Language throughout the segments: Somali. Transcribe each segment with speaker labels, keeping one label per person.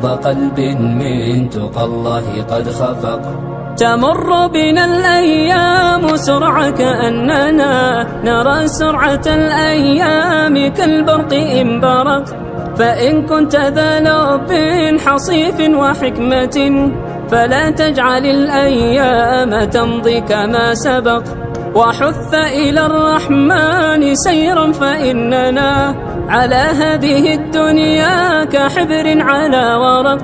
Speaker 1: نبض قلب من تقى الله قد خفق.
Speaker 2: تمر بنا الأيام سرعة كأننا نرى سرعة الأيام كالبرق إن برق. فإن كنت ذا لب حصيف وحكمة فلا تجعل الأيام تمضي كما سبق. وحث إلى الرحمن سيرا فإننا على هذه الدنيا كحبر على ورق.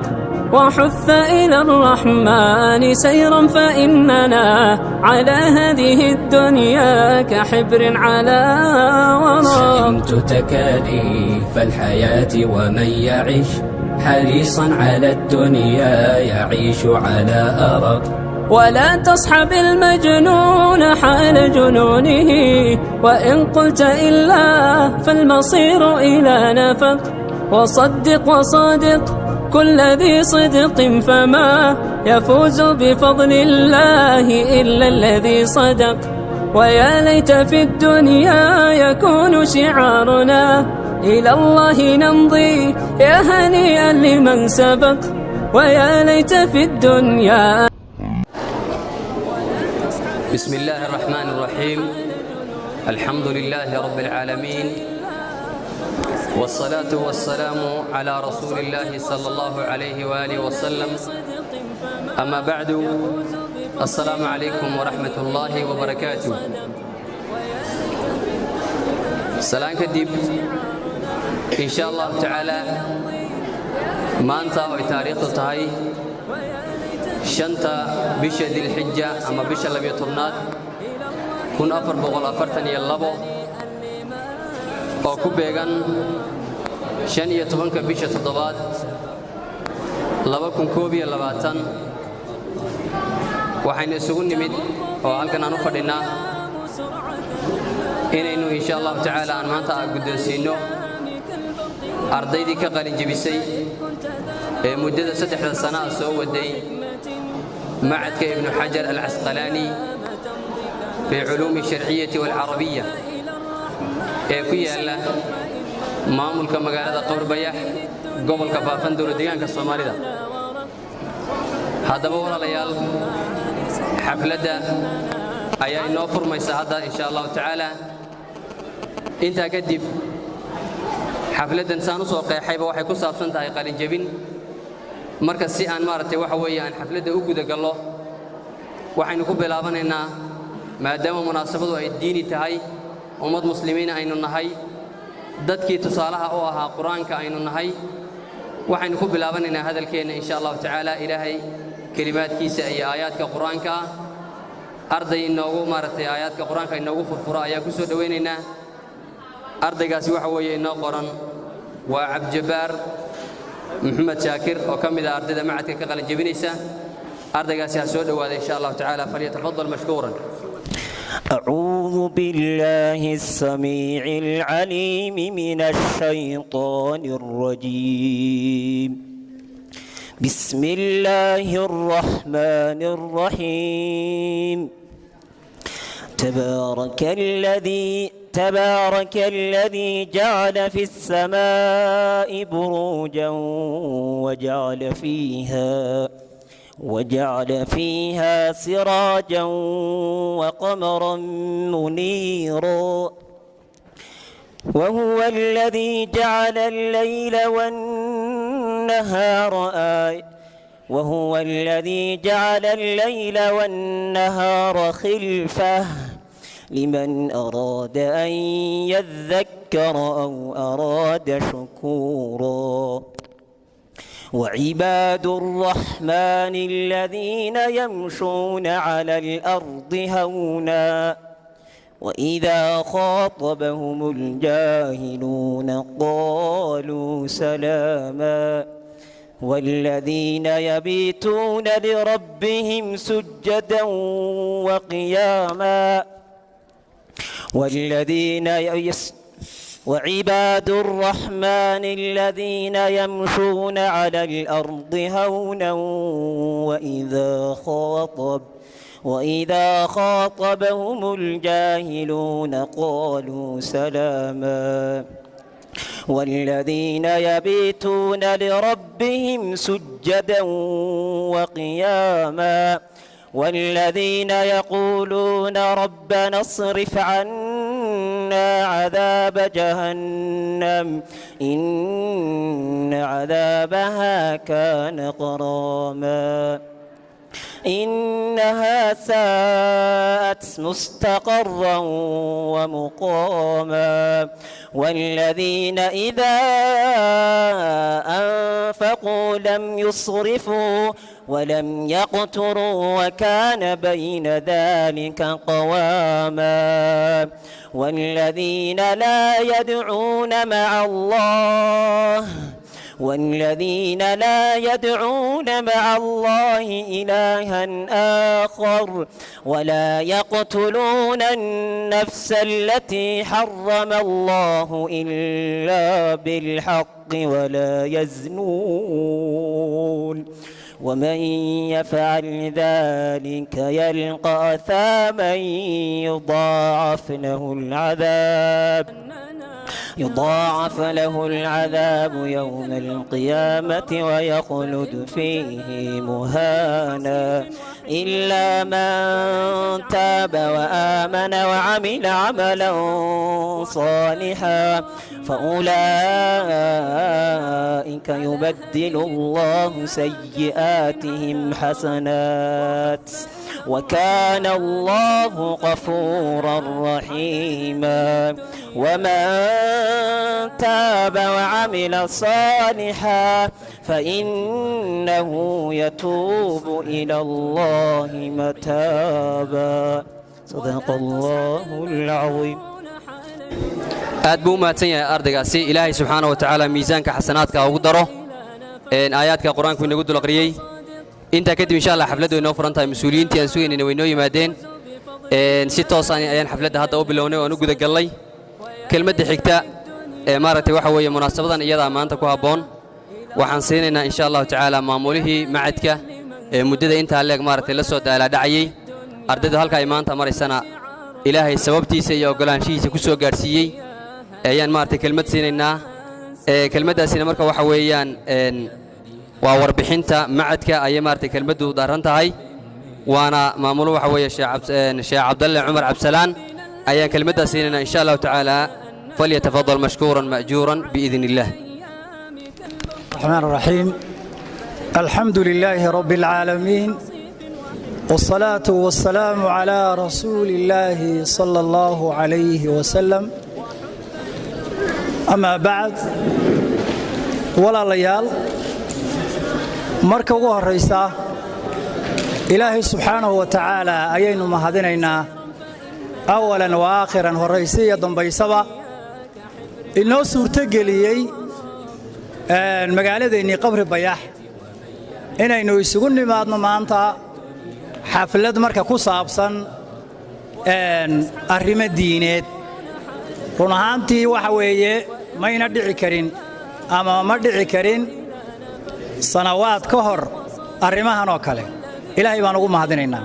Speaker 2: وحث إلى الرحمن سيرا فإننا على هذه الدنيا كحبر على ورق.
Speaker 1: سئمت تكاليف الحياة ومن يعيش حريصا على الدنيا يعيش على أرق.
Speaker 2: ولا تصحب المجنون حال جنونه وإن قلت إلا فالمصير إلى نفق. وصدق وصادق كل ذي صدق فما يفوز بفضل الله إلا الذي صدق. ويا ليت في الدنيا يكون شعارنا إلى الله نمضي يا هنيئا لمن سبق. ويا ليت في الدنيا.
Speaker 3: بسم الله الرحمن الرحيم. الحمد لله رب العالمين والصلاة والسلام على رسول الله صلى الله عليه وآله وسلم. أما بعد، السلام عليكم ورحمة الله وبركاته. سلام كدب إن شاء الله تعالى ما أنت وتاريخ تهي شنطة بشة ذي الحجة أما بشة لم يطرنات كن أفر بغل أفرتني اللبو oo ku beegan 15 bisha 7 2022 waxayna isugu nimid oo halkan aan u fadhinaa inaynu insha Allah taala aan maanta guddoonsiino ardaydii ka qalin jabisay ee muddada 3 sano soo waday معهد ابن حجر العسقلاني في علوم الشرعية والعربية ku yaala maamulka magaalada Qowrbayax gobolka Baafanduro deegaanka Soomaalida. haddaba walaalayaal, xafladda ayaa inoo furmaysa hadda insha Allah taala. inta kadib xafladdan saan u soo qeexayba waxay ku saabsan tahay qalin jabin. marka si aan maartay waxa weeyaan xafladda u guda gallo waxaynu ku bilaabanaynaa maadaama munaasabadu ay diini tahay ummad muslimiin aynu nahay dadkii tusaalaha oo ahaa quraanka aynu nahay waxaynu ku bilaabanaynaa hadalkeena insha Allah taala ilaahay kalimaadkiisa iyo aayaadka quraanka arday inoogu maartay aayaadka quraanka inoogu furfura ayaa ku soo dhaweynaynaa. ardaygaasi waxa weeye inoo qoran waa Abdjabaar Maxamed Shaakir oo kamid ah ardayda macadka ka qalin jabinaysa. ardaygaasi ha soo dhawaada insha Allah taala falyatafaddal mashkuuran.
Speaker 4: أعوذ بالله السميع العليم من الشيطان الرجيم. بسم الله الرحمن الرحيم. تبارك الذي جعل في السماء بروجا وجعل فيها سراجا وقمرا منيرا. وهو الذي جعل الليل والنهار خلفة لمن أراد أن يذكر أو أراد شكورا. وعباد الرحمن الذين يمشون على الأرض هونا وإذا خاطبهم الجاهلون قالوا سلاما. والذين يبيتون لربهم سجدا وقياما. وعباد الرحمن الذين يمشون على الأرض هونا وإذا خاطبهم الجاهلون قالوا سلاما. والذين يبيتون لربهم سجدا وقياما والذين يقولون ربنا اصرف عنا عذاب جهنم إن عذابها كان غراما إنها ساءت مستقرا ومقاما والذين إذا أنفقوا لم يسرفوا ولم يقتروا وكان بين ذلك قواما والذين لا يدعون مع الله إلها آخر ولا يقتلون النفس التي حرم الله إلا بالحق ولا يزنون ومن يفعل ذلك يلقى أثاما يضاعف له العذاب يوم القيامة ويخلد فيه مهانا إلا من تاب وآمن وعمل عملا صالحا فأولئك يبدل الله سيئاتهم حسنات وكان الله غفورا رحيما ومن تاب وعمل صالحا فإنه يتوب إلى الله متابا صدق الله العظيم.
Speaker 3: aad buu mahadsan yahay ardaygaasi ilaahay subxaanahu wa tacaala miisaanka xasanaadka ugu daro aayaadka qur-aanku inagu dul aqriyey intaa kadib insha Allah xafladdu inoo furan tahay mas'uuliyiintii aan sugaynayna way inoo yimaadeen si toos ah ayaan xafladda hadda u bilownay oo aan u guda galnay kelmadda xigta maaragtay waxa weeye munaasabadan iyada maanta ku haboon waxaan siinaynaa insha Allah tacaala maamulihii macadka muddada inta leeg maaragtay la soo daala dhacayay ardaydu halka ay maanta maraysana ilaahay sababtiisa iyo ogolaanshihiisa ku soo gaarsiiyey ayaan maartay kelmad siinaynaa kelmadaasina marka waxa weeyaan waa warbixinta macadka ay maartay kelmadu daaran tahay waana maamulo waxa weeye Sheekh Cabdalle Umar Cabsalaan ayaan kelmadaas siinaynaa insha Allah tacaala falyatafaddal mashkuuran ma'juuran biidhnillah.
Speaker 5: الرحمن الرحيم الحمد لله رب العالمين والصلاة والسلام على رسول الله صلى الله عليه وسلم أما بعد ولا ليال مركب الرئيسة إلهي سبحانه وتعالى أين مهدنينا أولا وآخرا والرئيسية ضمبيسبا إنه سورتقليي magaaladeenii qabri bayax inaynu isugu nimaadno maanta xaflad marka ku saabsan arrimo diineed run ahaantii waxa weeye mayna dhici karin ama ma dhici karin sanawaad ka hor arrimahan oo kale ilaahay baan ugu mahadinaynaa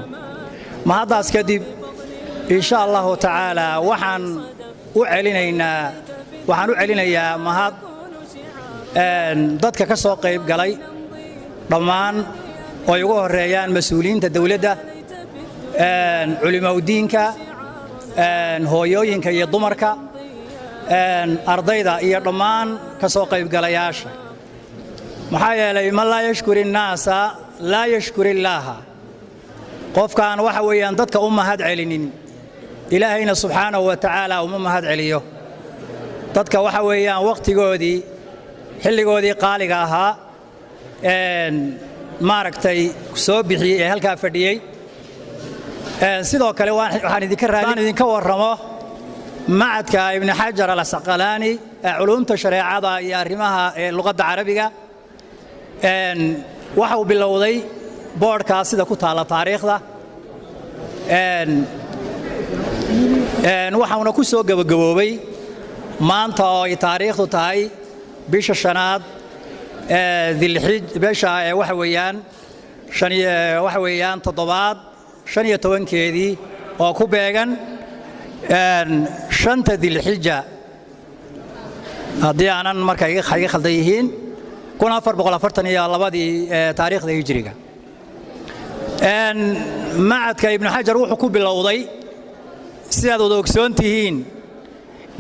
Speaker 5: mahaddaas kadib insha Allahu tacaala waxaan u celinayaa mahad dadka ka soo qayb galay dhammaan oo ugu horeeyaan mas'uuliyiinta dawladda culimadiinka hooyooyinka iyo dumarka ardayda iyo dhammaan ka soo qayb galayaasha maxaa yeelay man laa yashkuri naasa laa yashkuri illaaha qofkaan waxa weeyaan dadka u mahad celinin ilaahayna subxaanahu wa tacaala uma mahad celiyo dadka waxa weeyaan waqtigoodii xilligoodii qaaliga ahaa maaragtay soo bixiyey ee halkaa fadhiyey sidoo kale waxaan idinka warramo macadka ibn xajar al-asqalaani culumta shareecada iyo arrimaha luqadda carabiga waxa uu bilowday boodhkaas sida ku taala taariikhda waxauna ku soo gabagaboobay maanta oo ay taariikhdu tahay bisha shanaad bisha waxa weeyaan toddobaad 15keedii oo ku beegan shanta dilxija haddii aanan marka iga khaldan yihiin 1442 taariikhda hijriga macadka ibnu xajar wuxuu ku bilowday sidaad wada ogsoon tihiin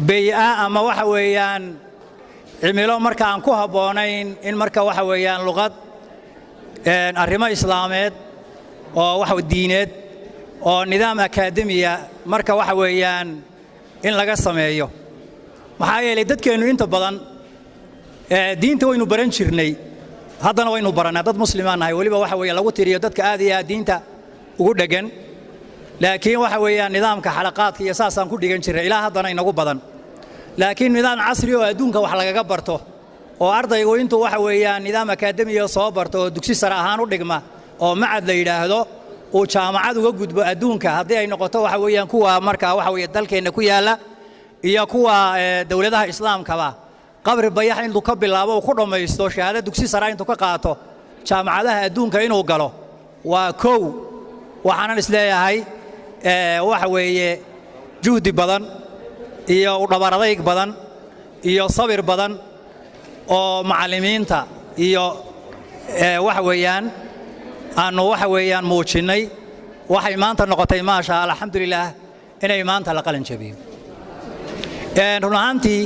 Speaker 5: bay'a ama waxa weeyaan cimilo marka aan ku habboonayn in marka waxa weeyaan luqad arrimo islaameed oo wax diineed oo nidaam akaademiya marka waxa weeyaan in laga sameeyo maxaa yeelay dadkeenu inta badan diinta waynu baran jirnay haddana waynu baranaa dad muslimaan nahay waliba waxa weeye lagu tiriyo dadka aad iyo aad diinta ugu dhagan laakiin waxa weeyaan nidaamka xalaqaadka iyo saasaan ku dhigan jiray ilaa haddana inagu badan laakiin nidaam casri oo adduunka wax lagaga barto oo ardaygu intuu waxa weeyaan nidaam akaademiya soo barto oo dugsi sare ahaan u dhigma oo macad la yiraahdo oo jaamacad uga gudbo adduunka haddii ay noqoto waxa weeyaan kuwa marka waxa weeye dalkeena ku yaala iyo kuwa dawladaha islaamkaba qabri bayax intuu ka bilaabo oo ku dhamaysto shahaado dugsi sare intuu ka qaato jaamacadaha adduunka inuu galo waa kow waxaan isleeyahay waxa weeye juhdi badan iyo u dhabaradayg badan iyo sabir badan oo macallimiinta iyo waxa weeyaan aanu waxa weeyaan muujinay waxay maanta noqotay maasha Allah alxamdulillah inay maanta la qalin jabiyo run ahaantii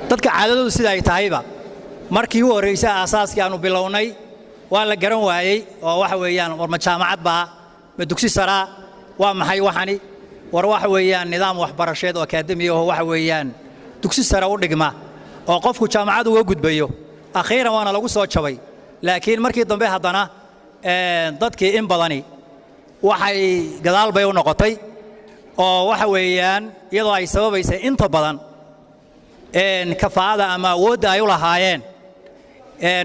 Speaker 5: dadka caadadoodu sida ay tahayba markii uu horeysay aasaaskii aanu bilownay waa la garan waayay oo waxa weeyaan warma jaamacad baa ma dugsi sare waa maxay waxani war waxa weeyaan nidaam waxbarasheed oo akaademi ah oo waxa weeyaan dugsi sare u dhigma oo qofku jaamacad uga gudbayo akhiiran waana lagu soo jabay laakiin markii dambe haddana dadkii in badani waxay gadaal bay u noqotay oo waxa weeyaan iyadoo ay sababaysay inta badan kafaada ama awoodda ay u lahaayeen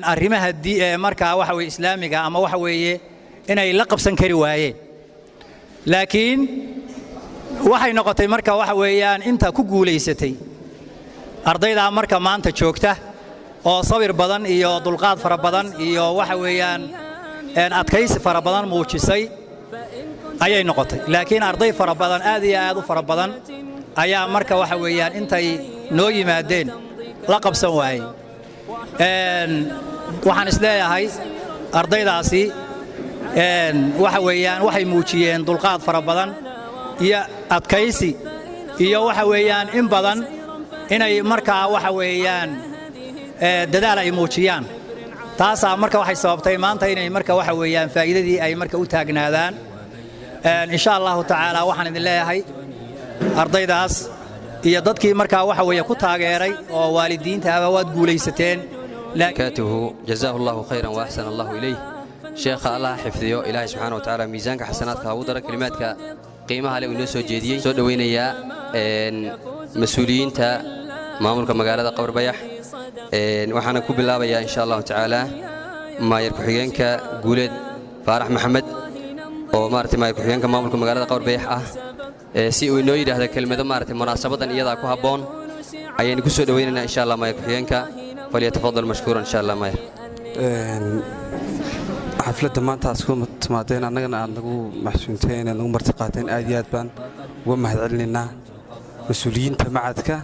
Speaker 5: arrimaha marka waxa weeye islaamiga ama waxa weeye inay la qabsan kari waayeen laakiin waxay noqotay marka waxa weeyaan inta ku guuleysatay ardayda marka maanta joogta oo sabir badan iyo dulqaad fara badan iyo waxa weeyaan adkaysi fara badan muujisay ayay noqotay laakiin arday fara badan aad iyo aad u fara badan ayaa marka waxa weeyaan intay noo yimaadeen la qabsan waayay waxaan isleeyahay ardaydaasi waxa weeyaan waxay muujiyeen dulqaad fara badan iyo adkaysi iyo waxa weeyaan in badan inay marka waxa weeyaan dadaal ay muujiyaan taasaa marka waxay sababtay maanta inay marka waxa weeyaan faa'iidadii ay marka u taagnaadaan insha Allah ta'ala waxaan idin leeyahay ardaydaas iyo dadkii marka waxa weeye ku taageeray oo waalidiinta ah waad guuleysateen
Speaker 3: لكاته جزاه الله خيرا وأحسن الله إليه شيخ الله حفظه إلهي سبحانه وتعالى ميزانك حسناتك ودر كلماتك قيمها له نسو جديد سو دوينيا مسؤولين تا مامورك مقالة قبر بيح waxaana ku bilaabayaa insha Allah ta'ala maayir ku xigeenka guuleed Faarax Maxamed oo maartay maayir ku xigeenka maamulka magaalada Qowr Bayax ah si uu inoo yiraahdo kelmado maartay munaasabadan iyada ku haboon ayaan ku soo dhaweynaynaa insha Allah maayir ku xigeenka falyatafadal mashkuuran insha Allah maayir
Speaker 6: xafladda maanta asku timaadeen annagana aad nagu maxsuunteen nagu martiqaateen aad iyo aad baan uga mahadcelinaynaa mas'uuliyiinta macadka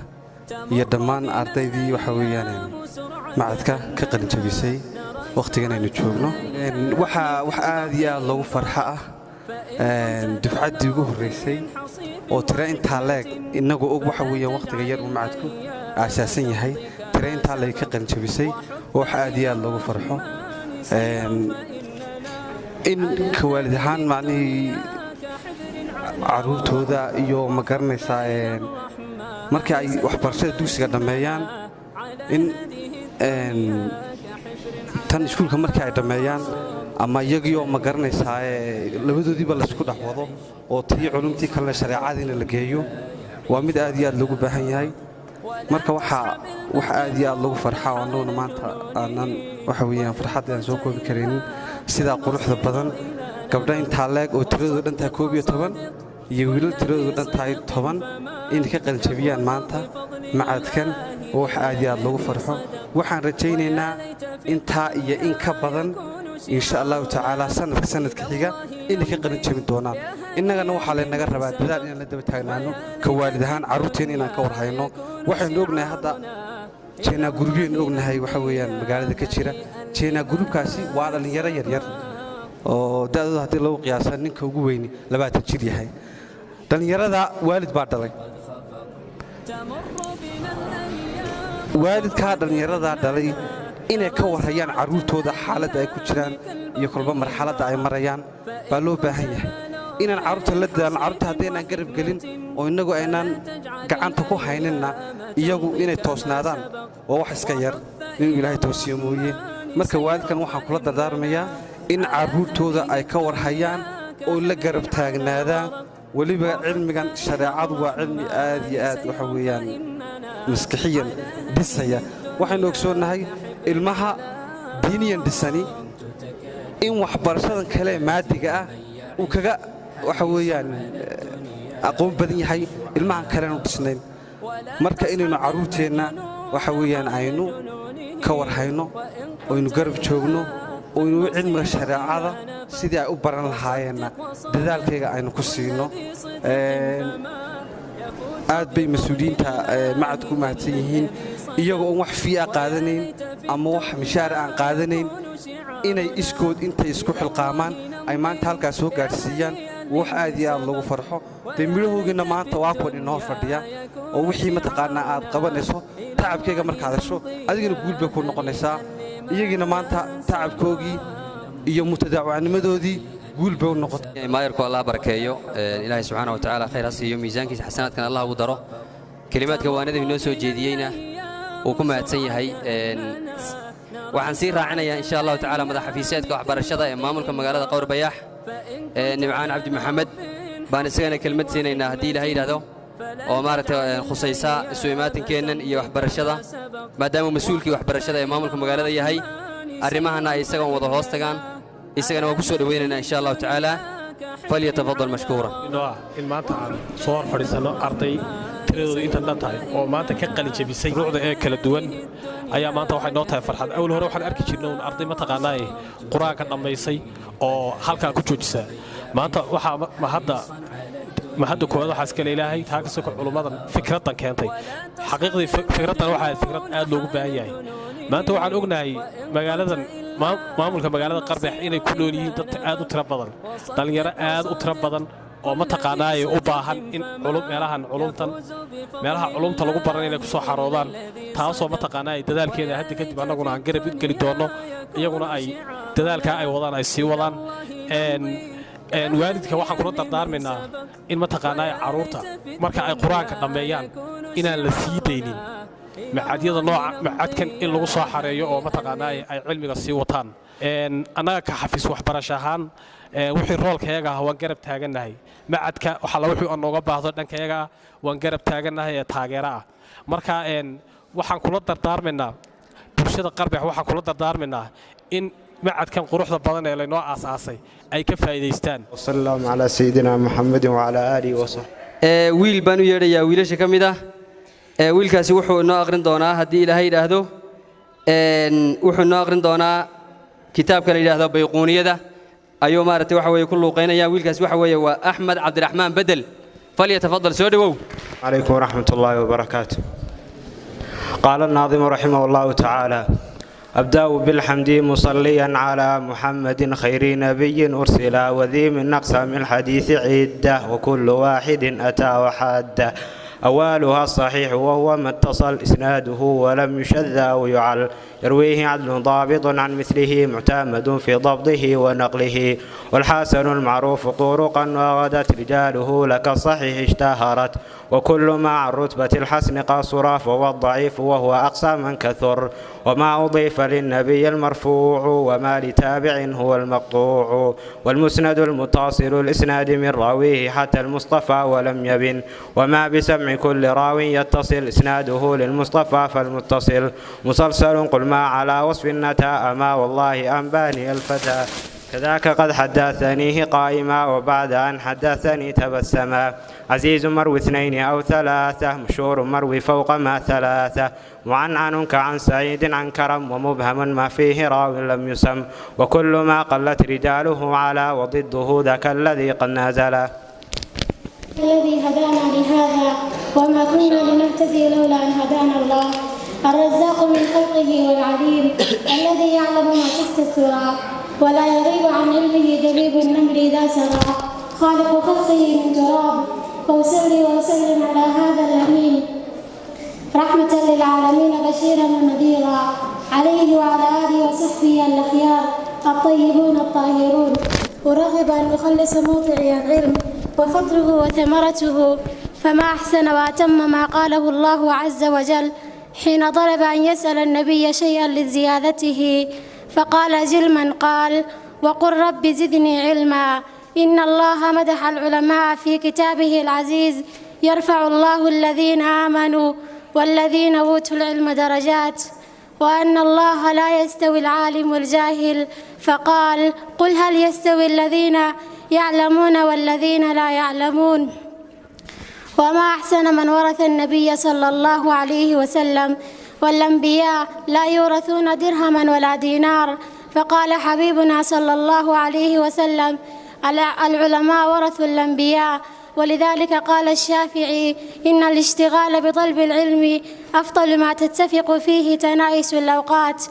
Speaker 6: iyo dhammaan ardaydii waxa weeyaan macadka ka qalin jabisay waqtigan aynu joogno waxa aad iyo aad loogu farxa ah dufcaddii ugu horeysay oo tira intaa leeg inagu og waxa weeyaan waqtiga yar uu macadku aasaasan yahay tira intaa leeg ka qalin jabisay oo aad iyo aad loogu farxo in ka waalid ahaan macnihii caruurtooda iyo ma garanaysaa markii ay waxbarashada dugsiga dhammeeyaan in tan iskuulka markii ay dhammeeyaan ama iyagiioo ma garanaysaa labadoodiiba laysku dhex wado oo tii culumtii kalena shareecadiina la geeyo waa mid aad iyo aad loogu baahan yahay marka waxa aad iyo aad loogu farxaa annaguna maanta aanan waxa weeyaan farxadda aan soo koobi karaynin sidaa quruxda badan gabdha intaa leeg oo tiradooda dhantaa 11 iyo wiilal tiradooda dhantaa 10 in ka qalin jabiyaan maanta macadkan oo wax aad iyo aad loogu farxo waxaan rajaynaynaa intaa iyo in ka badan insha Allah ta'ala sanadka xiga in ka qalin jabin doonaan innagana waxa leenaga rabaa dadaal in la daba taagnaano ka waalid ahaan caruurteen inaan ka warhayno waxaan ognahay hadda jeena gurubyeen ognahay waxa weeyaan magaalada ka jira jeena gurubkaasi waa dhalinyaro yaryar oo da'dooda haddii lagu qiyaasa ninka ugu weyni 20 jir yahay dhalinyarada waalid baa dhalay waalidkaa dhalinyarada dhalay inay ka warhayaan carruurtooda xaaladda ay ku jiraan iyo kolba marxaladda ay marayaan baa loo baahan yahay inaan carruurta la daalno carruurta haddaynaan garab gelin oo innagu aynaan gacanta ku hayninna iyagu inay toosnaadaan waa wax iska yar inuu ilaahay toosiyo mooye marka waalidkan waxaan kula dardaarmayaa in carruurtooda ay ka warhayaan oo la garab taagnaadaan weliba cilmigan shareecadu waa cilmi aad iyo aad waxa weeyaan maskaxiyan dhisaya waxaynu ogsoonnahay ilmaha diiniyan dhisani in waxbarashadan kale maadiga ah uu kaga waxa weeyaan aqoon badan yahay ilmahan kalenu dhisnayn marka inaynu carruurteenna waxa weeyaan aynu ka warhayno oynu garab joogno oynu cilmiga shareecada sidii ay u baran lahaayeenna dadaalkayga aynu ku siino aad bay mas-uuliyiinta macadku mahadsan yihiin iyagoo oon wax fii'a qaadanayn ama wax mishaara aan qaadanayn inay iskood intay isku xilqaamaan ay maanta halkaas soo gaadhsiiyaan wax aad iyo aad lagu farxo dee midhahoogiinna maanta waa kuwan inoo fadhiya oo wixii mataqaannaa aad qabanayso tacabkayga markaad hesho adigana guul bay ku noqonaysaa iyagiina maanta tacabkoogii iyo mutadaawacnimadoodii guul bay u noqotay
Speaker 3: maayarku allah barakeeyo ilaahay subxaanahu wa tacaala khayr ha siiyo miisaankiisa xasanaadkan allah ugu daro kelimaadka waanada inoo soo jeediyeyna wuu ku mahadsan yahay waxaan sii raacinayaa insha allahu tacaala madaxafiiseedka waxbarashada ee maamulka magaalada Qowr Bayaax nimcaan cabdi maxamed baan isagana kelmad siinaynaa haddii ilaahay yidhaahdo oo maaragtay khusaysa isu imaatinkeennnan iyo waxbarashada maadaama mas-uulkii waxbarashada ee maamulka magaalada yahay arrimahana ay isagoon wada hoos tagaan isagana waan ku soo dhawaynaynaa insha allahu tacaala falyatafadal mashkuura
Speaker 7: in maanta aan soo hor fadhiisano arday tiradoodu intan dhan tahay oo maanta ka qalijabisay ruucda ee kala duwan ayaa maanta waxay noo tahay farxad awal hore waxaan arki jirnay un arday mataqaanaa quraanka dhammaysay oo halkaa ku joojisa maanta waxaa mahadda koowaad waxaa iskale ilaahay taa ka soko culummadan fikraddan keentay xaqiiqdii fikraddan waxaa fikrad aad loogu baahan yahay maanta waxaan ognahay magaaladan maamulka magaalada Qarbeex inay ku nool yihiin dad aad u tiro badan dhalinyaro aad u tiro badan oo mataqaanaa u baahan in meelaha culumta lagu baran inay ku soo xaroodaan taasoo mataqaanaa dadaalkeeda hadda kadib annaguna aan garab geli doono iyaguna ay dadaalkaa ay wadaan ay sii wadaan waalidka waxaan kula dardaarmaynaa in mataqaanaa carruurta marka ay quraanka dhammeeyaan inaan la sii daynin macadyada nooca macadkan in lagu soo xareeyo oo mataqaanaa ay cilmiga sii wataan annaga ka xafiis waxbarasho ahaan wixii roolkayaga ah waan garab taagannahay macadka waxa la wixii nooga baahdo dhankayaga waan garab taagannahay ee taageero ah marka waxaan kula dardaarmaynaa bulshada Qarbeex waxaan kula dardaarmaynaa in macadkan quruxda badan ee laynoo aasaasay ay ka faa'iideystaan
Speaker 8: sallallahu ala sayidina muhammadin wa ala alihi wa sahbihi
Speaker 3: wiil baan u yeedhayaa wiilasha ka mid ah wiilkaasi wuxuu inoo aqrin doonaa haddii ilaahay yidhaahdo wuxuu inoo aqrin doonaa kitaabka la yidhaahdo bayquuniyada ayuu maaragtay waxa weeye ku luuqaynaya wiilkaasi waxa weeye waa axmed cabdiraxmaan bedel falyatafadal soo dhawow
Speaker 8: calaykum waraxmatullaahi wabarakaatu qaala الناظم رحمه الله تعالى أبدأ بالحمد مصليا على محمد خير نبي أرسل وذي من أقسام الحديث عدة وكل واحد أتى وحده أولها الصحيح وهو ما اتصل إسناده ولم يشذ أو يعل يرويه عدل ضابط عن مثله معتمد في ضبطه ونقله والحسن المعروف طرقا وغدت رجاله لك الصحيح اشتهرت وكل مع الرتبة الحسن قاصرا فهو الضعيف وهو أقصى من كثر وما أضيف للنبي المرفوع وما لتابع هو المقطوع والمسند المتصل الإسناد من راويه حتى المصطفى ولم يبن وما بسمع كل راو يتصل إسناده للمصطفى فالمتصل مسلسل قل ما على وصف النتا أما والله أنباني الفتى كذاك قد حدثنيه قائما وبعد أن حدثني تبسما عزيز مروي 2 أو 3 مشهور مروي فوق ما 3 معنعن كعن سعيد عن كرم ومبهم ما فيه راو لم يسم وكل ما قلت رجاله على وضده ذاك الذي قد نازل
Speaker 9: الذي هدانا لهذا وما كنا لنهتدي لولا أن هدانا الله الرزاق من خلقه والعليم الذي يعلم ما تحت الثرى ولا يغيب عن علمه دبيب النمل إذا سرى خالق خلقه من تراب فأصلي وأسلم على هذا الأمين رحمة للعالمين بشيرا ونذيرا عليه وعلى آله وصحبه الأخيار الطيبون الطاهرون ورغب أن أخلص موضعي العلم وفضله وثمرته فما أحسن وأتم ما قاله الله عز وجل حين طلب أن يسأل النبي شيئا لزيادته فقال جل من قال وقل رب زدني علما. إن الله مدح العلماء في كتابه العزيز يرفع الله الذين آمنوا والذين أوتوا العلم درجات وأن الله لا يستوي العالم والجاهل فقال قل هل يستوي الذين يعلمون والذين لا يعلمون. وما أحسن من ورث النبي صلى الله عليه وسلم والأنبياء لا يورثون درهما ولا دينار فقال حبيبنا صلى الله عليه وسلم العلماء ورثوا الأنبياء ولذلك قال الشافعي إن الاشتغال بطلب العلم أفضل ما تتفق فيه تنايس الأوقات.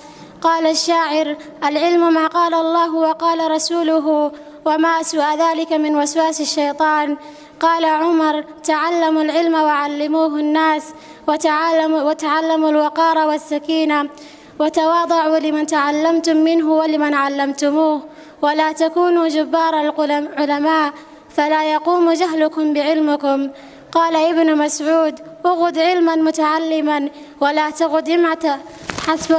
Speaker 9: قال الشاعر العلم ما قال الله وقال رسوله وما أسوأ ذلك من وسواس الشيطان. قال عمر تعلموا العلم وعلموه الناس وتعلموا الوقار والسكينة وتواضعوا لمن تعلمتم منه ولمن علمتموه ولا تكونوا جبار العلماء فلا يقوم جهلكم بعلمكم. قال ابن مسعود أغد علما متعلما ولا تغد همة حسب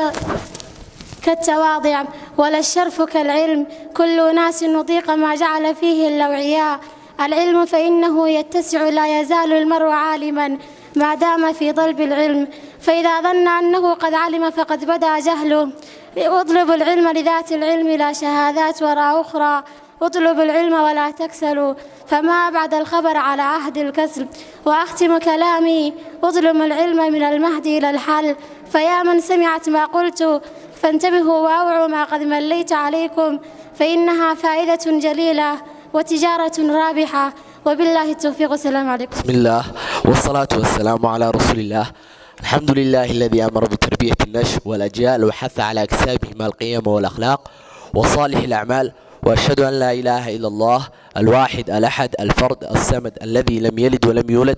Speaker 9: كالتواضع ولا الشرف كالعلم كل ناس نطيق ما جعل فيه الأوعياء. العلم فإنه يتسع لا يزال المرء عالما ما دام في طلب العلم فإذا ظن أنه قد علم فقد بدأ جهله. اطلبوا العلم لذات العلم لا شهادات وراء أخرى اطلبوا العلم ولا تكسلوا فما أبعد الخبر على عهد الكسل. وأختم كلامي اطلبوا العلم من المهد إلى الحل فيا من سمعت ما قلت فانتبهوا وأوعوا ما قد مليت عليكم فإنها فائدة جليلة وتجارة رابحة وبالله التوفيق. السلام عليكم.
Speaker 10: بسم الله والصلاة والسلام على رسول الله. الحمد لله الذي أمر بتربية النشء والأجيال وحث على اكتسابهم القيم والأخلاق وصالح الأعمال وأشهد أن لا إله إلا الله الواحد الأحد الفرد الصمد الذي لم يلد ولم يولد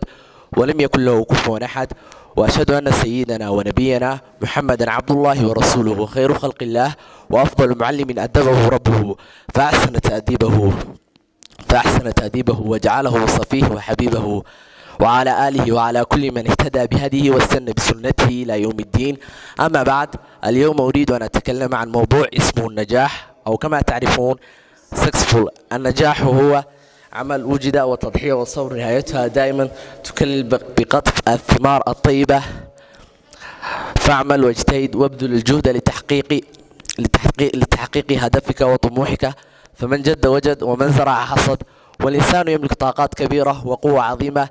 Speaker 10: ولم يكن له كفوا أحد وأشهد أن سيدنا ونبينا محمدا عبد الله ورسوله خير خلق الله وأفضل معلم أدبه ربه فأحسن تأديبه وجعله صفيه وحبيبه وعلى آله وعلى كل من اهتدى بهديه واستنى بسنته إلى يوم الدين. أما بعد اليوم أريد أن أتكلم عن موضوع اسمه النجاح أو كما تعرفون successful. النجاح هو عمل وجد وتضحية وصبر نهايتها دائما تكلل بقطف الثمار الطيبة فاعمل واجتهد وابذل الجهد لتحقيق هدفك وطموحك فمن جد وجد ومن زرع حصد. والإنسان يملك طاقات كبيرة وقوة عظيمة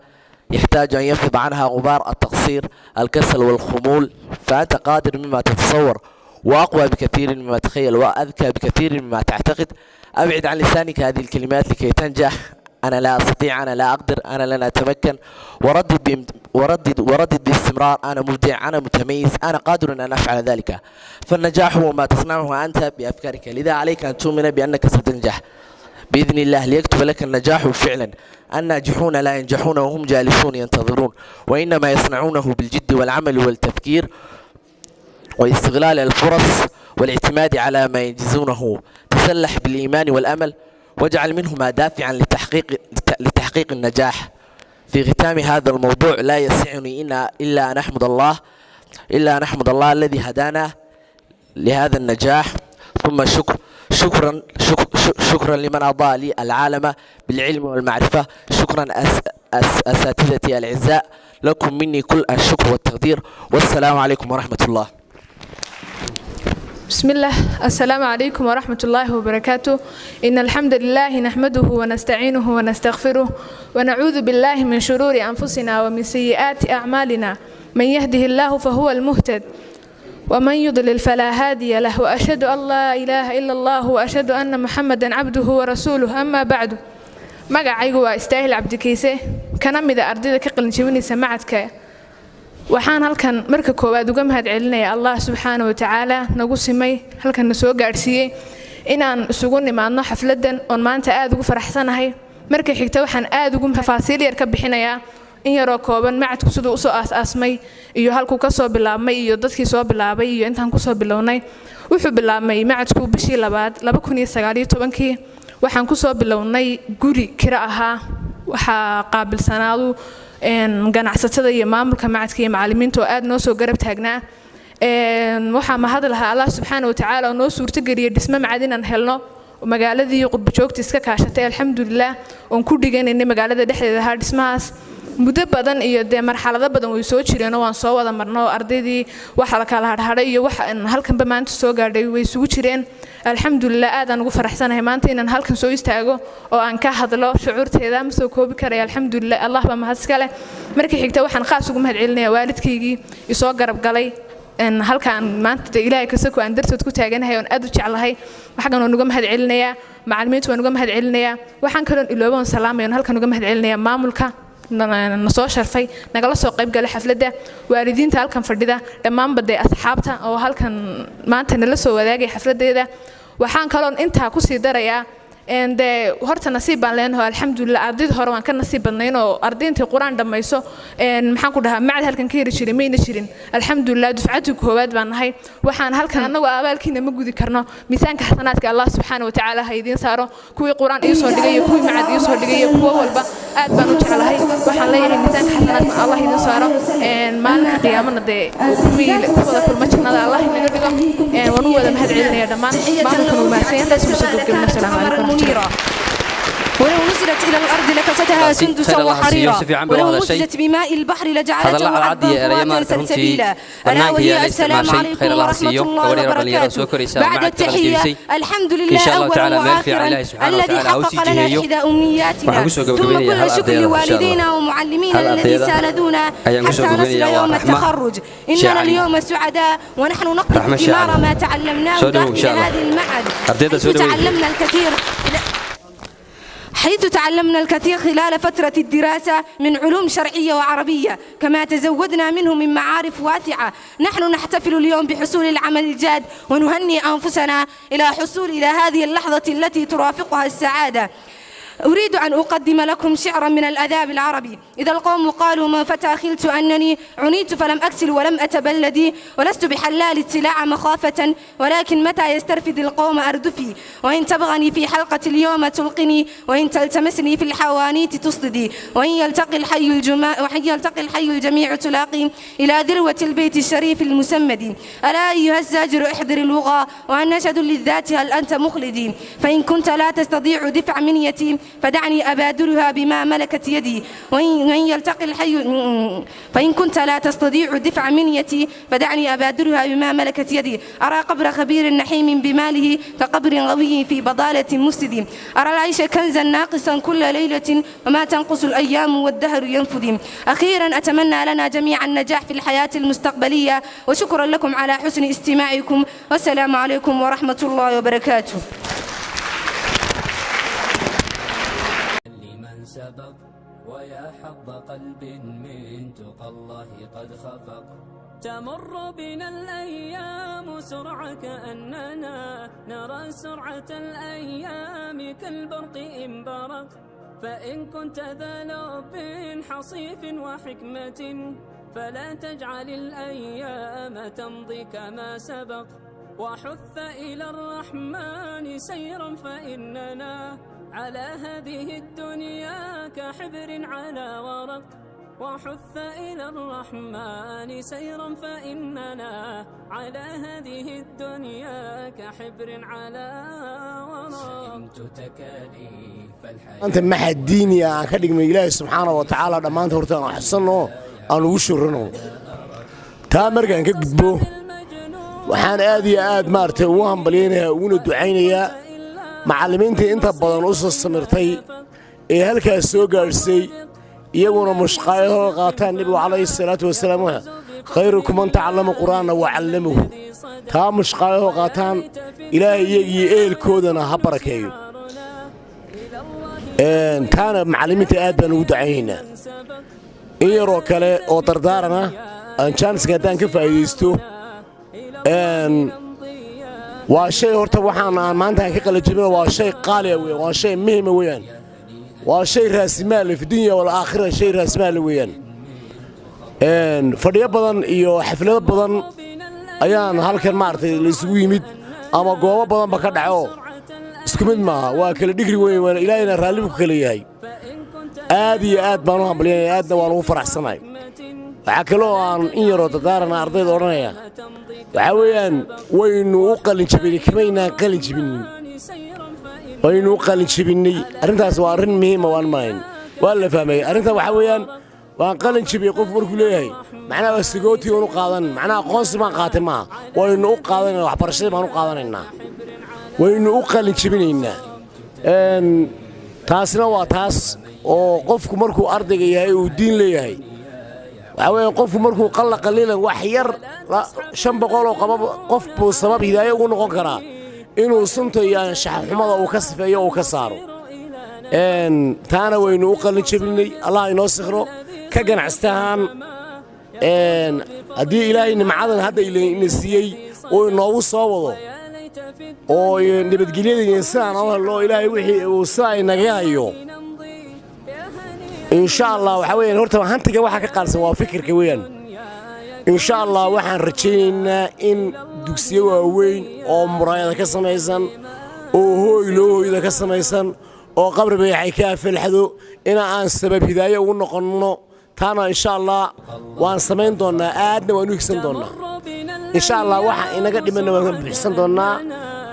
Speaker 10: يحتاج أن يفض عنها غبار التقصير الكسل والخمول فأنت قادر مما تتصور وأقوى بكثير مما تخيل وأذكى بكثير مما تعتقد. أبعد عن لسانك هذه الكلمات لكي تنجح. أنا لا أستطيع، أنا لا أقدر، أنا لن أتمكن. وردد باستمرار أنا مبدع، أنا متميز، أنا قادر أن أفعل ذلك. فالنجاح هو ما تصنعه أنت بأفكارك، لذا عليك أن تؤمن بأنك ستنجح بإذن الله ليكتب لك النجاح فعلا. الناجحون لا ينجحون وهم جالسون ينتظرون وإنما يصنعونه بالجد والعمل والتفكير واستغلال الفرص والاعتماد على ما ينجزونه. تسلح بالإيمان والأمل واجعل منهما دافعا لتحقيق النجاح. في ختام هذا الموضوع لا يسعني إلا أن أحمد الله الذي هدانا لهذا النجاح، ثم شكرا لمن أضاء لي العالم بالعلم والمعرفة. شكرا أساتذتي الأعزاء، لكم مني كل الشكر والتقدير، والسلام عليكم ورحمة الله.
Speaker 11: بسم الله. السلام عليكم ورحمة الله وبركاته. إن الحمد لله نحمده ونستعينه ونستغفره ونعوذ بالله من شرور أنفسنا ومن سيئات أعمالنا. من يهده الله فهو المهتد ومن يضلل فلا هادي له، وأشهد أن لا إله إلا الله وأشهد أن محمدا عبده ورسوله. أما بعد، magacaygu waa istaahil cabdikayse kana mid ah ardayda ka qalin jabinaysa macadka waxaan halkan marka koowaad uga mahadcelinayaa Allah subxaanahu wa ta'ala nagu simay halkan soo gaarsiiyay inaan isugu nimaadno xafladan oo maanta aad ugu faraxsanahay marka xigta waxaan aad ugu tafaasiil yar ka bixinayaa in yaroo kooban macadku sidoo u soo aas-aasmay iyo halku ka soo bilaabmay iyo dadkii soo bilaabay iyo intaan ku soo bilownay wuxuu bilaabmay macadku bishii 2019 waxaan ku soo bilownay guri kira ahaa waxa qaabilsanaadu ganacsatada iyo maamulka macadka iyo macallimiinta oo aad noo soo garab taagnaa waxa ma hadlaha Allah subhanahu wa ta'ala oo noo suurta galiyay dhismo macad inaan helno magaaladii qurbo joogta iska kaashatay alxamdulillah oo ku dhiganay magaalada dhexdeeda ha dhismahaas muddo badan iyo marxalado badan way soo jireen oo aan soo wada marno ardaydii waxa la kala hadhay iyo waxa halkan ba maanta soo gaadhay way isugu jireen alxamdulillah aad aan ugu faraxsanahay maanta inaan halkan soo istaago oo aan ka hadlo shucuurteeda ma soo koobi karay alxamdulillah Allah ba mahad iska leh markii xigta waxaan khaas ugu mahadcelinayaa waalidkaygii isoo garab galay halkan maanta ilaahay ka soo aan dartood ku taaganahay oo aad u jeclahay waxaan uga mahadcelinayaa macallimiintu waan uga mahadcelinayaa waxaan kaloon ilooban salaamayo halkan uga mahadcelinayaa maamulka nasoo sharfay nagala soo qayb galay xafladda waalidiinta halkan fadhida dhammaan baday asxaabta oo halkan maanta nala soo wadaagay xafladeeda waxaan kaloon intaa ku sii darayaa horta nasiib baan leenahay alxamdulillah ardayda hore waan ka nasiib badnayn oo ardayntii quraan dhamayso maxaan ku dhahaa macad halkan ka heli jiray mayna jirin alxamdulillah dufcadii koowaad baan nahay waxaan halkan anagu abaalkiina ma gudi karno miisaanka xasanaadka Allah subhanahu wa ta'ala ha idin saaro kuwii quraan iyo soo dhigay kuwii macad iyo soo dhigay kuwa walba aad baan u jeclahay waxaan leeyahay miisaanka xasanaadka Allah idin saaro maalinka qiyaamada kuwii wada kulma jannada Allah inaga dhigo waan u wada mahadcelinayaa dhammaan maamulkan u mahadsantahay soo gudbina salaamu alaykum منيرة
Speaker 12: ولو نزلت إلى الأرض لكستها سندسا وحريرا ولو مزجت بماء البحر لجعلته عذبا سلسبيلا ألا وهي السلام عليكم ورحمة الله وبركاته بعد التحية الحمد لله أولا وآخرا الذي حقق لنا إحدى أمنياتنا ثم كل شكر لوالدينا ومعلمينا الذين ساندونا حتى نصل يوم التخرج إننا اليوم سعداء ونحن نقذف ثمار ما تعلمناه داخل هذه المعهد حيث تعلمنا الكثير خلال فترة الدراسة من علوم شرعية وعربية كما تزودنا منه من معارف واسعة نحن نحتفل اليوم بحصول العمل الجاد ونهنئ أنفسنا إلى حصول إلى هذه اللحظة التي ترافقها السعادة أريد أن أقدم لكم شعرا من الأداب العربي إذا القوم قالوا ما فتى خلت أنني عنيت فلم أكسل ولم أتبلدي ولست بحلال السلاع مخافة ولكن متى يسترفد القوم أردفي وإن تبغني في حلقة اليوم تلقني وإن تلتمسني في الحوانيت تصددي وإن يلتقي الحي الجميع تلاقي إلى ذروة البيت الشريف المسمد ألا أيها الزاجر احضر الوغى وأن نشد للذات هل أنت مخلدي فإن كنت لا تستطيع دفع منيتي فدعني أبادرها بما ملكت يدي فإن كنت لا تستطيع دفع منيتي فدعني أبادرها بما ملكت يدي أرى قبر خبير نحيم بماله كقبر غوي في بضالة مسد أرى العيش كنزا ناقصا كل ليلة وما تنقص الأيام والدهر ينفد أخيرا أتمنى لنا جميعا النجاح في الحياة المستقبلية وشكرا لكم على حسن استماعكم والسلام عليكم ورحمة الله وبركاته.
Speaker 1: سبق ويا حظ قلب من تقى الله قد خفق تمر بنا الأيام سرعة كأننا نرى سرعة الأيام كالبرق إن برق فإن كنت ذا لب حصيف وحكمة فلا تجعل الأيام تمضي كما سبق وحث إلى الرحمن سيرا فإننا على هذه الدنيا كحبر على ورق وحث إلى الرحمن سيرا فإننا على هذه الدنيا كحبر على ورق
Speaker 13: أنت محد ديني عن خلق من الله سبحانه وتعالى لما أنت هرتان أحسنه أنا وشرنه تامر كان كجبو وحان آد مارته وهم بلينا وندعينيا macallimiintii inta badan u soo samirtay ee halkaas soo gaarsay iyaguna mushqaayado qaataan nabiga calayhi salaatu wasalaam khayrukum man ta'allama qur'aana wa 'allamahu taa mushqaayado qaataan ilaahay iyagii eelkoodana ha barakeeyo taana macallimiinta aad baan ugu ducaynaa in yaroo kale oo dardaarana janska haddaan ka faa'iidaysto waa shay horta waxaan aan maanta ka qalajibino waa shay qaali ah weeyaan waa shay muhiim ah weeyaan waa shay raasimaal fi dunya wal aakhirah shay raasimaal weeyaan fadhiyo badan iyo xaflado badan ayaan halkan maartay la isugu yimid ama goobo badan ba ka dhaco isku mid maaha waa kala dhigri weeyaan ilaahayna raalli ku kala yahay aad iyo aad baan u hambalyeynaya aadna waan ugu faraxsanahay waxa kale oo aan in yaroo dadaarana ardayda odhanaya waxa weeyaan waynu u qalin jabinay kamaynaan qalin jabinin waynu u qalin jabinay arrintaas waa arrin muhiim ah waan maahin waa la fahmay arrinta waxa weeyaan waan qalin jabiyay qof markuu leeyahay macnaha wastigooti oo u qaadan macnaha aqoonsi baan qaatay maaha waynu u qaadanaynaa waxbarashada baan u qaadanaynaa waynu u qalin jabinaynaa taasina waa taas oo qofku markuu ardayga yahay uu diin leeyahay waxa weeyaan qofku markuu qalla qaliilan wax yar 500 oo qaba qof buu sabab hidaayo ugu noqon karaa inuu sunta iyo shaxxumada uu ka sifeeyo oo ka saaro taana waynu u qalin jabinay allah inoo sikhro ka ganacsataan haddii ilaahay nimcadan hadda ina siiyey oo inoogu soo wado oo nabadgelyada sidaan oo hello ilaahay wixii uu saa inaga hayo إن شاء الله وحوين هرتم هنتك واحد كقارس وافكر كوين إن شاء الله وحن رجينا إن دكسيوا وين أو مرايا كسميسن أو هو يلو إذا كسميسن أو قبر بيحكي في الحدو إن عن سبب هداية ونقننا تانا إن شاء الله وان سمين دونا آدنا ونكسن دونا إن شاء الله واحد إن قد من بحسن دونا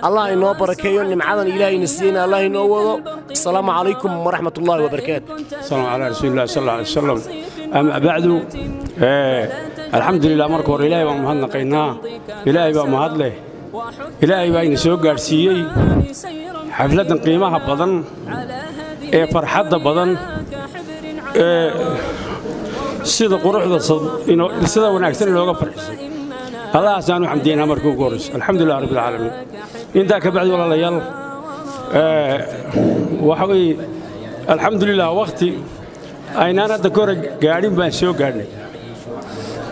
Speaker 13: الله إنه بركيون معنا إلهي نسينا الله إنه وضو السلام عليكم ورحمة الله وبركاته
Speaker 14: السلام على رسول الله صلى الله عليه وسلم أما بعد الحمد لله مركور إلهي ومهدنا قيناه إلهي ومهد له إلهي وإن سوق قارسيي حفلة قيمها بدن فرحة بدن سيدة قروح إنه سيدة ونأكسن لوقف فرحسن الله أحسن حمدينا مركو قرص الحمد لله رب العالمين إنت كبعد ولا ليال وحوي الحمد لله وقتي أين أنا ذكر قاعدين بنسيو قاعدين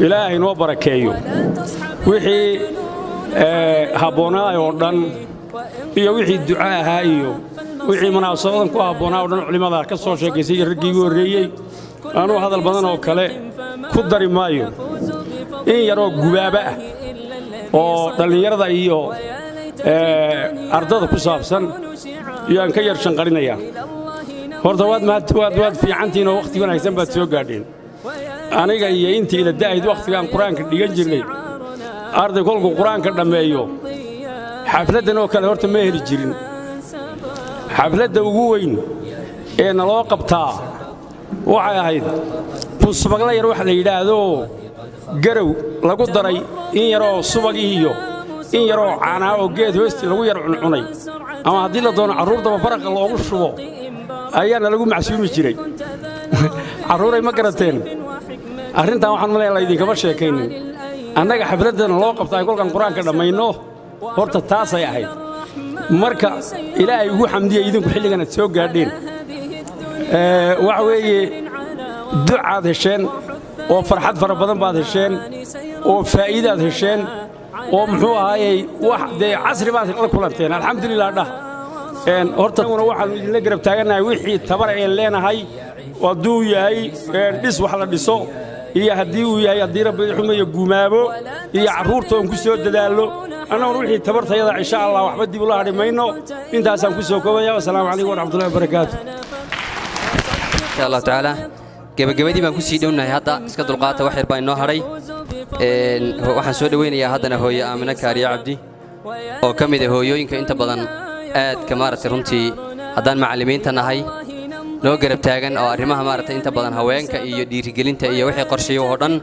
Speaker 14: إلهي نوبركيو وحي هابونا يوردن iyo wixii ducaa ahaa iyo wixii munaasabadan ku haboonaa oo dhan culimada ka soo sheegaysay ragii horeeyay aanu hadal badan oo kale ku dari maayo in yaroo gubaaba ah oo dhalinyarada iyo ardada ku saabsan yaan ka yar shanqarinaya horta waad fiicantiin oo waqti wanaagsan baad soo gaadheen aniga iyo intii ila daa'id waqtigan quraanka dhigan jirnay arday kolku quraanka dhameeyo xafladan oo kale horta ma heli jirin xafladda ugu weyn ee naloo qabtaa waxay ahayd busbagla yar wax la yiraahdo garow lagu daray in yaroo subag iyo in yaroo caana oo geed hoosti lagu yar cunay ama haddii la doono carruurtaba faraqa loogu shubo ayaana lagu macsuumi jiray carruuray ma garateen arrintan waxaan maleeyahay idinkama sheekaynin annaga xafladdan loo qabtaa kolkan quraanka dhamayno horta taasay ahayd marka ilaahay ugu xamdiya idinku xilligan aad soo gaadheen waxa weeye ducaad hesheen oo farxad fara badan baad hesheen oo faa'iidaad hesheen oo muxuu ahaayey wax dee casri baad la kulanteen alxamdulilah dhah horta waxaan idinla garab taaganahay wixii tabar een leenahay hadduu yahay dhis wax la dhiso iyo haddii uu yahay haddii rabbi xumeeyo gumaabo iyo carruurta oon ku soo dadaalo أنا أروح تبرت إن شاء الله وحبدي بالله رمينه أنت أسمع كسوكوا والسلام عليكم ورحمة الله وبركاته.
Speaker 3: إن شاء الله تعالى gabagabadii baan ku sii dhownahay hadda iska dulqaata wax yar baa inoo haray waxaan soo dhaweynayaa haddana hooyo Aamina Kaariye Cabdi oo ka mid ah hooyooyinka inta badan aad ka maaragtay runtii haddaan macallimiinta nahay noo garab taagan oo arrimaha maaragtay inta badan haweenka iyo dhiirigelinta iyo wixii qorsheeyo oo dhan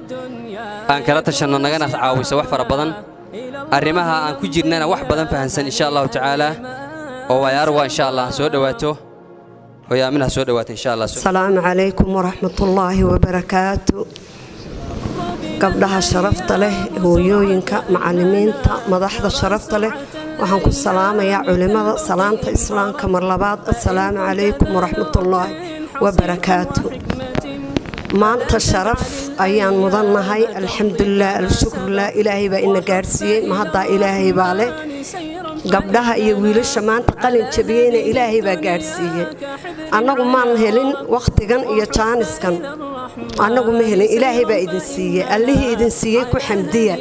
Speaker 3: aan kala tashanno nagana caawiso wax fara badan arrimaha aan ku jirnana wax badan fahansan insha Allah ta'ala oo waayar waa insha Allah soo dhawaato ويا منها سودة وات إن شاء الله.
Speaker 15: السلام عليكم ورحمة الله وبركاته. قبلها شرفت له هو يوينك معلمين مضحضة شرفت له وحنكون السلام يا علماء سلامة إسلام كمرلبات السلام عليكم ورحمة الله وبركاته. ما أنت شرف ayaan mudannahay alxamdulilah alshukrulah ilaahay baa ina gaarsiiyey mahaddaa ilaahay baa leh gabdhaha iyo wiilasha maanta qalin jabiyeyna ilaahay baa gaarsiiyey annagu maan helin wakhtigan iyo jaaniskan annagu ma helin ilaahay baa idin siiyey allihii idin siiyey ku xamdiya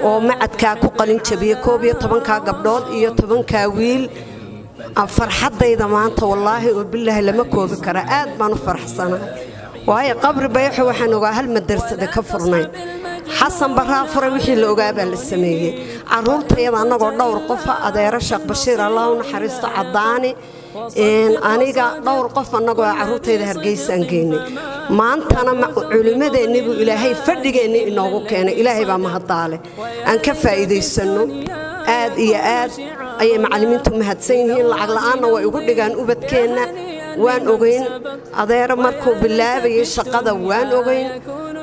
Speaker 15: oo macadkaa ku qalin jabiyey 11 gabdhood iyo 10 wiil farxadayda maanta wallaahi oo billaahi lama koobi kara aad baan u faraxsanahay waayo qabri bayaxo waxaan ogaa hal madrasada ka furnayn xasan baraa furay wixii la ogaa baa la sameeyey caruurtayada annagoo dhowr qof adeero sheekh bashiir allah u naxariisto cadaani aniga dhowr qof annagoo caruurtayda hargeysaan geynay maantana culimadeenni buu ilaahay fadhigeenni inoogu keenay ilaahay baa mahaddaale aan ka faa'iidaysano aad iyo aad ayay macallimiintu mahadsan yihiin lacag la'aanna way ugu dhigaan ubadkeenna waan ogeyn adeero markuu bilaabayay shaqada waan ogeyn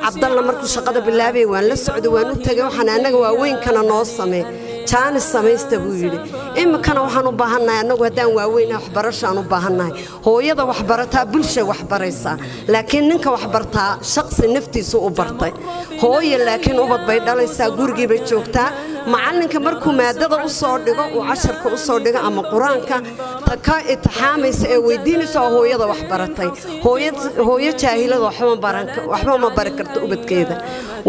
Speaker 15: cabdalla markuu shaqada bilaabayay waan la socday waan u tagay waxaan annaga waaweynkana noo samee jaanis samaysta buu yidhi iminkana waxaan u baahannahay annagu haddaan waaweynaha waxbarashaan u baahannahay hooyada waxbarataa bulshay waxbaraysaa laakiin ninka waxbartaa shaqsi naftiisu u bartay hooye laakiin ubad bay dhalaysaa gurigii bay joogtaa macallinka markuu maadada u soo dhigo uu casharka u soo dhigo ama qur-aanka ka itixaamaysa ee weydiinaysa oo hooyada waxbaratay hooyo jaahilada waxba ma bari karta ubadkeeda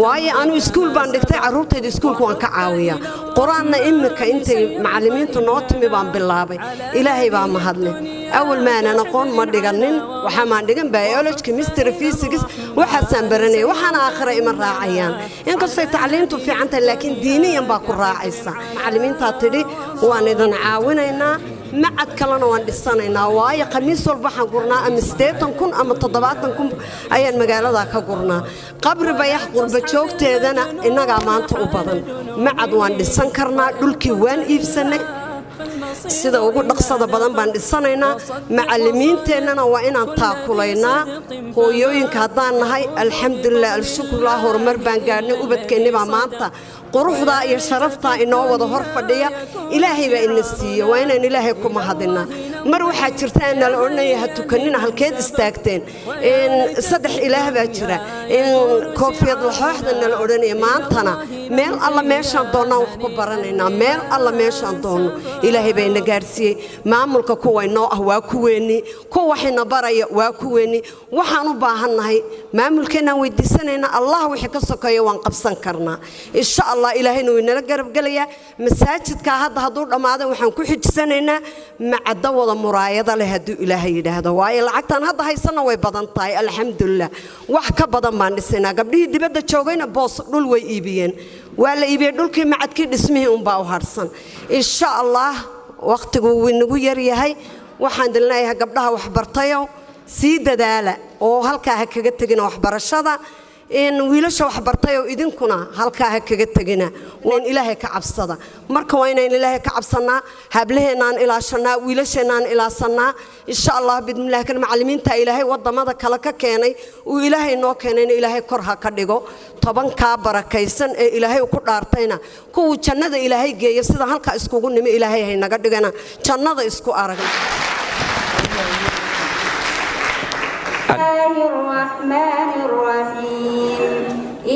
Speaker 15: waayo anu iskuul baan dhigtay caruurtayda iskuulka waan ka caawiyaa qur-aanna iminka intay macallimiintu noo timi baan bilaabay ilaahay baa mahadle awal maanan aqoon ma dhiganin waxaa maan dhigan biology chemistry physics waxaasaan baranayay waxaana aakhira ima raacayaan inkastoo tacliintu fiican tahay laakiin diiniyan baa ku raacaysa macallimiintaa tidhi waan idin caawinaynaa macad kalena waan dhisanaynaa waayo khamiis walba waxaan gurnaa ama 80,000 ama 70,000 ayaan magaalada ka gurnaa qabri bayax qurba joogteedana innagaa maanta u badan macad waan dhisan karnaa dhulkii waan iibsanay sida ugu dhaqsada badan baan dhisanaynaa macallimiinteennana waa inaan taakulaynaa hooyooyinka haddaan nahay alxamdulilah alshukrulah horumar baan gaadhnay ubadkeenni baa maanta quruxdaa iyo sharaftaa inoo wada hor fadhiya ilaahay baa ina siiye waa inaan ilaahay ku mahadinaa mar waxaa jirta aan nala odhanaya ha tukanina halkeed istaagteen saddex ilaah baa jira koofiyad laxooxda nala odhanaya maantana meel alla meeshaan doonnaan wax ku baranaynaa meel alla meeshaan doonno ilaahay baa ina gaarsiiyey maamulka kuwa inoo ah waa kuweennii kuwa waxina baraya waa kuweennii waxaan u baahannahay maamulkeennaan weydiisanaynaa allah wixii ka sokeeya waan qabsan karnaa insha allah ilaahayna wuu inala garab gelayaa masaajidkaa hadda hadduu dhammaada waxaan ku xijisanaynaa macadda wada muraayada leh hadduu ilaahay yidhaahdo waayo lacagtaan hadda haysana way badan tahay alxamdulilah wax ka badan baan dhisaynaa gabdhihii dibadda joogayna boos dhul way iibiyeen waa la iibiyey dhulkii macadkii dhismihii unbaa u harsan insha allah wakhtigu wuu inagu yaryahay waxaan dilinayaa gabdhaha waxbartayo sii dadaala oo halkaa ha kaga tegina waxbarashada wiilasha waxbartay oo idinkuna halkaa ha kaga tegina waan ilaahay ka cabsada marka waa inaan ilaahay ka cabsanaa hablaheenaan ilaashanaa wiilasheenaan ilaashanaa insha allah bidmillaah kan macallimiinta ilaahay wadamada kale ka keenay uu ilaahay noo keenayna ilaahay kor ha ka dhigo 10 barakaysan ee ilaahay ku dhaartayna kuwa jannada ilaahay geeyo sida halka iskugu nimi ilaahay hay naga dhigana jannada isku aragna
Speaker 16: الله الرحمن الرحيم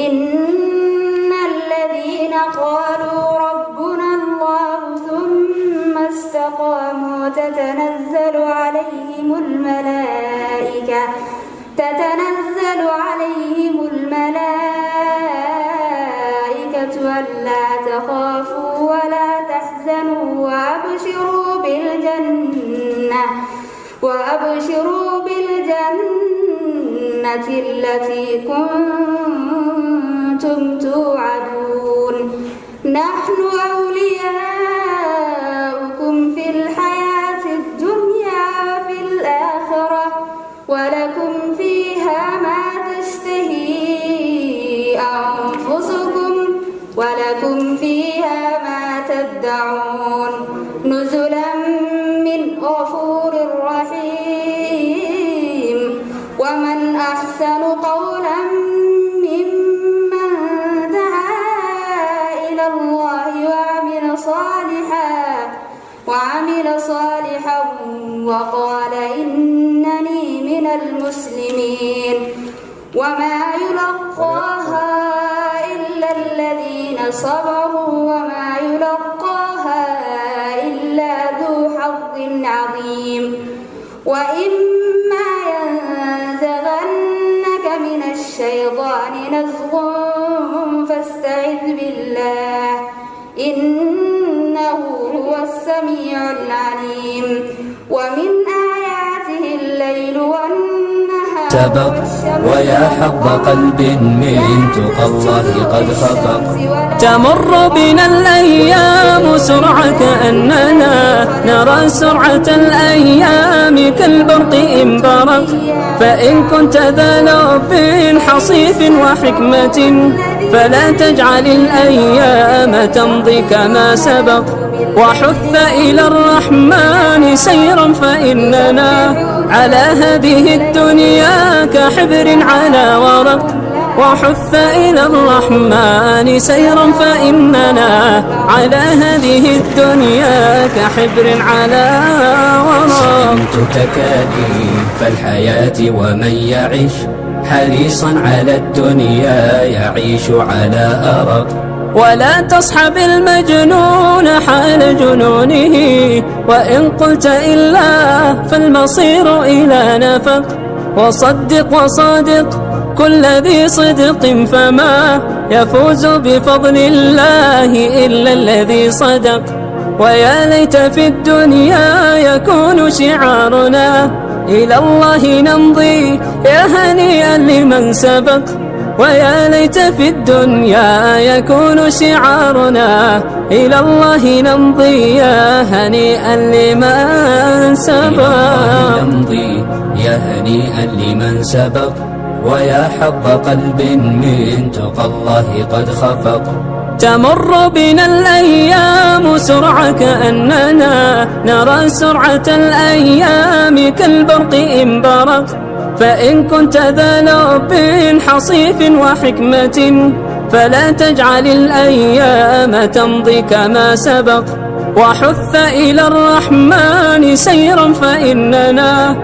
Speaker 16: إن الذين قالوا ربنا الله ثم استقاموا تتنزل عليهم الملائكة ألا تخافوا ولا تحزنوا وأبشروا بالجنة التي كنتم توعدون نحن أولياؤكم في الحياة الدنيا وفي الآخرة ولكم فيها ما تشتهي أنفسكم ولكم فيها ما تدعون نزلا من غفور رحيم ومن أحسن قولا ممن دعا إلى الله وعمل صالحا وقال إنني من المسلمين وما يلقى يلقاها إلا الذين صبروا وما يلقاها إلا ذو حظ عظيم وإما ينزغنك من الشيطان نزغ فاستعذ بالله إنه هو السميع العليم ومن آياته الليل والنهار
Speaker 1: سبق ويا حظ قلب من تقى الله قد خفق
Speaker 2: تمر بنا الأيام سرعة كأننا نرى سرعة الأيام كالبرق إن برق فإن كنت ذا لب حصيف وحكمة فلا تجعل الأيام تمضي كما سبق وحث إلى الرحمن سيرا فإننا على هذه الدنيا كحبر على ورق وحث إلى الرحمن سيرا فإننا على هذه الدنيا كحبر على ورق
Speaker 1: تكاليف الحياة ومن يعيش حريصا على الدنيا يعيش على أرق
Speaker 2: ولا تصحب المجنون حال جنونه وإن قلت إلا فالمصير إلى نفق وصدق وصادق كل ذي صدق فما يفوز بفضل الله إلا الذي صدق ويا ليت في الدنيا يكون شعارنا إلى الله نمضي يا هنيئا لمن سبق ويا ليت في الدنيا يكون شعارنا إلى الله نمضي يا هنيئا لمن سبق
Speaker 1: نمضي يا هنيئا لمن سبق ويا حظ قلب من تقى الله قد خفق
Speaker 2: تمر بنا الأيام سرعة كأننا نرى سرعة الأيام كالبرق إن برق فإن كنت ذا لب حصيف وحكمة فلا تجعل الأيام تمضي كما سبق وحث إلى الرحمن سيرا فإننا